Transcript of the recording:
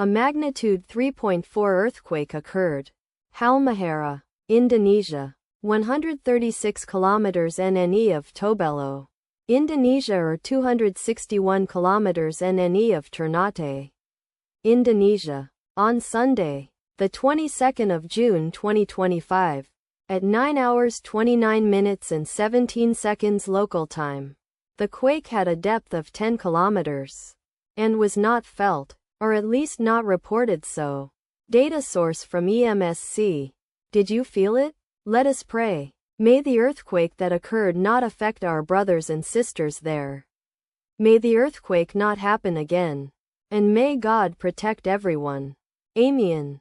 A magnitude 3.4 earthquake occurred. Halmahera, Indonesia. 136 kilometers NNE of Tobelo, Indonesia, or 261 kilometers NNE of Ternate, Indonesia. On Sunday, the 22nd of June 2025, at 9 hours 29 minutes and 17 seconds local time, the quake had a depth of 10 kilometers and was not felt, or at least not reported so. Data source from EMSC. Did you feel it? Let us pray. May the earthquake that occurred not affect our brothers and sisters there. May the earthquake not happen again. And may God protect everyone. Amen.